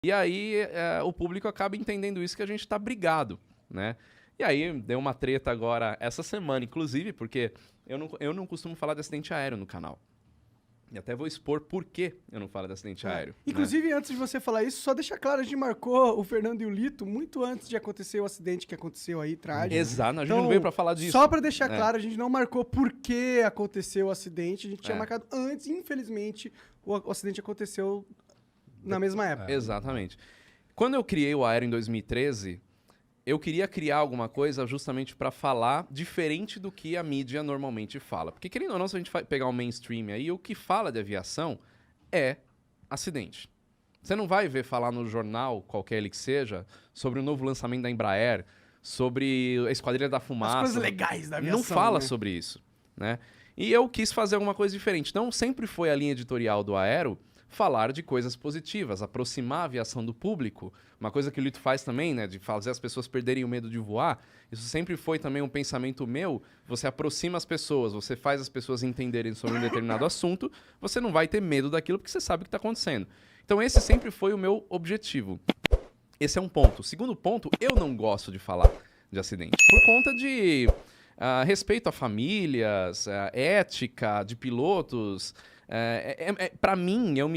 E aí o público acaba entendendo isso, que a gente tá brigado, né? E aí deu uma treta agora essa semana, inclusive, porque eu não costumo falar de acidente aéreo no canal. E até vou expor por que eu não falo de acidente aéreo. Né? Inclusive, antes de você falar isso, só deixa claro, a gente marcou o Fernando e o Lito muito antes de acontecer o acidente que aconteceu aí, trágico. Exato, a gente não veio pra falar disso. Só pra deixar claro, a gente não marcou por que aconteceu o acidente, a gente tinha marcado antes, e infelizmente o acidente aconteceu na mesma época. Exatamente. Quando eu criei o Aero em 2013, eu queria criar alguma coisa justamente para falar diferente do que a mídia normalmente fala. Porque, querendo ou não, se a gente pegar o mainstream aí, o que fala de aviação é acidente. Você não vai ver falar no jornal, qualquer ele que seja, sobre o novo lançamento da Embraer, sobre a Esquadrilha da Fumaça. As coisas legais da aviação. Não fala né? sobre isso, né? E eu quis fazer alguma coisa diferente. Então, sempre foi a linha editorial do Aero falar de coisas positivas, aproximar a aviação do público. Uma coisa que o Lito faz também, né, de fazer as pessoas perderem o medo de voar. Isso sempre foi também um pensamento meu. Você aproxima as pessoas, você faz as pessoas entenderem sobre um determinado assunto, você não vai ter medo daquilo porque você sabe o que está acontecendo. Então esse sempre foi o meu objetivo. Esse é um ponto. Segundo ponto, eu não gosto de falar de acidente. Por conta de respeito a famílias, ética de pilotos. Para mim, eu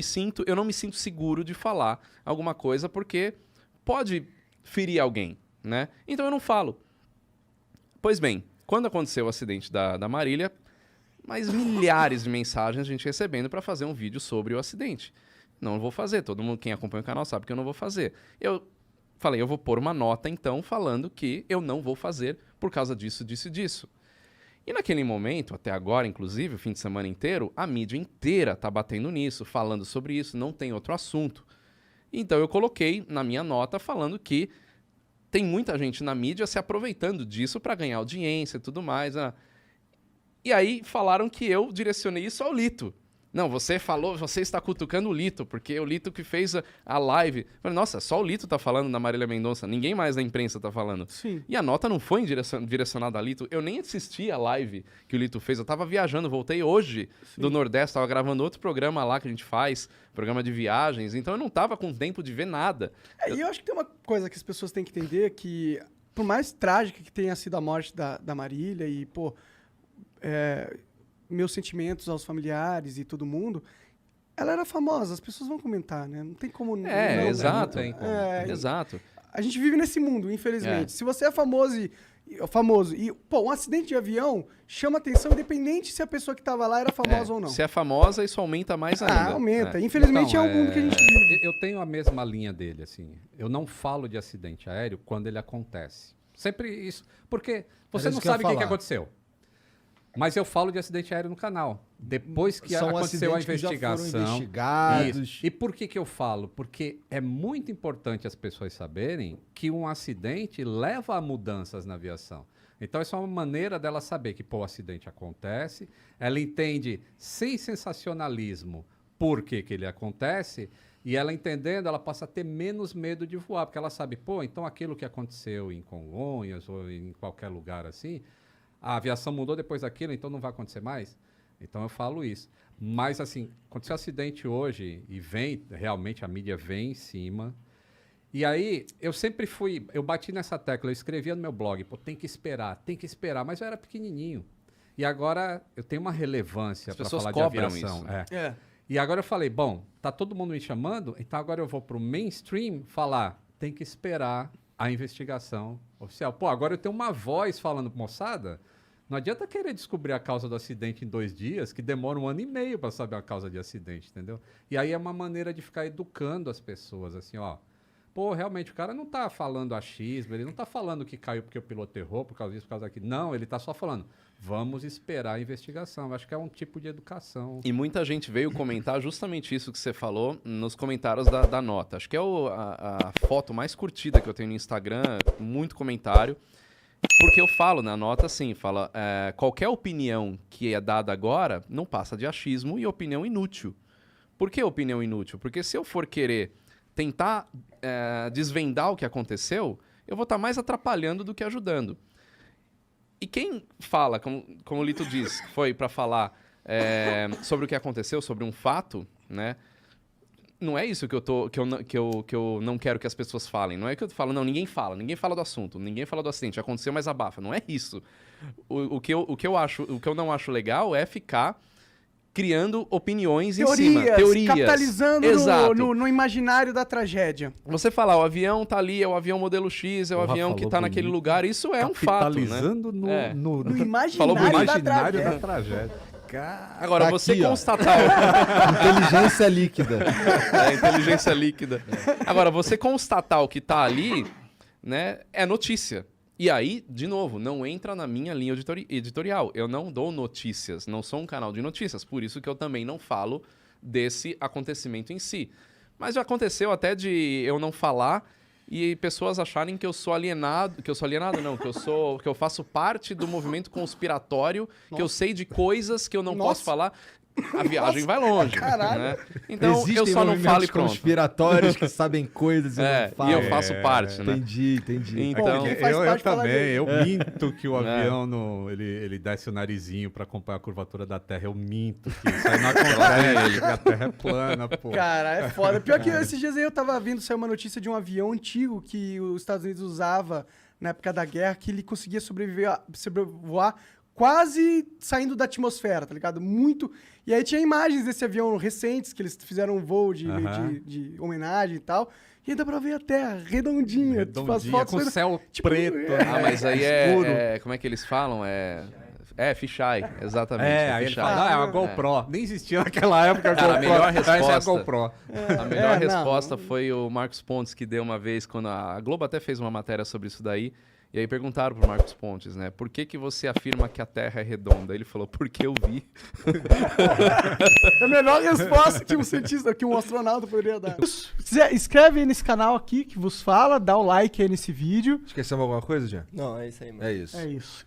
não me sinto seguro de falar alguma coisa porque pode ferir alguém, né? Então eu não falo. Pois bem, quando aconteceu o acidente da Marília, mais milhares de mensagens a gente recebendo para fazer um vídeo sobre o acidente. Não vou fazer, todo mundo, quem acompanha o canal sabe que eu não vou fazer. Eu falei, eu vou pôr uma nota então falando que eu não vou fazer por causa disso, disso e disso. E naquele momento, até agora, inclusive, o fim de semana inteiro, a mídia inteira tá batendo nisso, falando sobre isso, não tem outro assunto. Então eu coloquei na minha nota falando que tem muita gente na mídia se aproveitando disso para ganhar audiência e tudo mais. E aí falaram que eu direcionei isso ao Lito. Não, você falou, você está cutucando o Lito, porque é o Lito que fez a live. Eu falei, nossa, só o Lito tá falando da Marília Mendonça, ninguém mais da imprensa tá falando. Sim. E a nota não foi direcionada a Lito, eu nem assisti a live que o Lito fez, eu tava viajando, voltei hoje do Nordeste, tava gravando outro programa lá que a gente faz, programa de viagens, então eu não tava com tempo de ver nada. E eu acho que tem uma coisa que as pessoas têm que entender, que por mais trágica que tenha sido a morte da Marília e, pô... meus sentimentos aos familiares e todo mundo, ela era famosa, as pessoas vão comentar, né? Não tem como não... Exato. Exato. A gente vive nesse mundo, infelizmente. Se você é famoso e, pô, um acidente de avião chama atenção independente se a pessoa que estava lá era famosa ou não. Se é famosa, isso aumenta mais ainda. Aumenta. Infelizmente Então, é o mundo que a gente vive. Eu tenho a mesma linha dele, assim. Eu não falo de acidente aéreo quando ele acontece. Sempre isso. Porque você não sabe o que aconteceu. Mas eu falo de acidente aéreo no canal. Depois que aconteceu a investigação. Que já foram investigados. Isso. E por que eu falo? Porque é muito importante as pessoas saberem que um acidente leva a mudanças na aviação. Então, essa é uma maneira dela saber que, pô, o acidente acontece, ela entende sem sensacionalismo por que ele acontece, e ela entendendo, ela passa a ter menos medo de voar, porque ela sabe, pô, então aquilo que aconteceu em Congonhas ou em qualquer lugar assim, a aviação mudou depois daquilo, então não vai acontecer mais? Então eu falo isso. Mas, assim, aconteceu um acidente hoje e realmente a mídia vem em cima. E aí, eu bati nessa tecla, eu escrevia no meu blog, pô, tem que esperar, mas eu era pequenininho. E agora eu tenho uma relevância para falar de aviação. Isso. E agora eu falei, bom, tá todo mundo me chamando, então agora eu vou pro mainstream falar, tem que esperar a investigação oficial. Pô, agora eu tenho uma voz falando, moçada, não adianta querer descobrir a causa do acidente em 2 dias, que demora 1 ano e meio para saber a causa de acidente, entendeu? E aí é uma maneira de ficar educando as pessoas, assim, ó. Pô, realmente, o cara não tá falando achismo, ele não tá falando que caiu porque o piloto errou, por causa disso, por causa daquilo. Não, ele tá só falando, vamos esperar a investigação. Eu acho que é um tipo de educação. E muita gente veio comentar justamente isso que você falou nos comentários da nota. Acho que é a foto mais curtida que eu tenho no Instagram, muito comentário. Porque eu falo na nota assim, fala, qualquer opinião que é dada agora não passa de achismo e opinião inútil. Por que opinião inútil? Porque se eu for querer tentar desvendar o que aconteceu, eu vou estar mais atrapalhando do que ajudando. E quem fala, como o Lito diz, foi para falar sobre o que aconteceu, sobre um fato, né? não é isso que eu não quero que as pessoas falem. Não é que eu falo, não, ninguém fala do assunto, ninguém fala do acidente, aconteceu, mas abafa. Não é isso. O que eu não acho legal é ficar criando opiniões em cima. Teorias. Capitalizando no imaginário da tragédia. Você falar, o avião tá ali, é o avião modelo X, é o avião que tá naquele lugar, isso é um fato, né? Capitalizando no imaginário da tragédia. Agora, tá você aqui, constatar... Inteligência líquida. Inteligência líquida. Agora, você constatar o que tá ali, né, é notícia. E aí, de novo, não entra na minha linha editorial. Eu não dou notícias, não sou um canal de notícias. Por isso que eu também não falo desse acontecimento em si. Mas já aconteceu até de eu não falar e pessoas acharem que eu sou alienado, que eu faço parte do movimento conspiratório, que eu sei de coisas que eu não posso falar. A viagem vai longe, né? Então existem eu só não falo e pronto. Conspiratórios que sabem coisas e não falam. E eu faço parte, né? Entendi. Então, eu também, eu minto que o avião ele desce o narizinho pra acompanhar a curvatura da Terra. Eu minto que isso aí não acontece, que a Terra é plana, pô. Cara, é foda. Pior que esses dias aí eu tava vendo, saiu uma notícia de um avião antigo que os Estados Unidos usava na época da guerra, que ele conseguia sobrevoar quase saindo da atmosfera, tá ligado? Muito... E aí tinha imagens desse avião recentes, que eles fizeram um voo de homenagem e tal. E ainda pra ver a Terra redondinha. Tipo, as fotos com o céu tipo, preto. Mas aí como é que eles falam? Fisheye, exatamente. Aí ele fala, é uma GoPro. Nem existia naquela época a GoPro. A melhor resposta, é a GoPro. A melhor resposta foi o Marcos Pontes, que deu uma vez, quando a Globo até fez uma matéria sobre isso daí. E aí perguntaram pro Marcos Pontes, né? Por que você afirma que a Terra é redonda? Ele falou, porque eu vi. É a melhor resposta que um cientista, que um astronauta poderia dar. Escreve aí nesse canal aqui que vos fala, dá o like aí nesse vídeo. Esquecemos alguma coisa, Jean? Não, é isso aí, mano. É isso. É isso.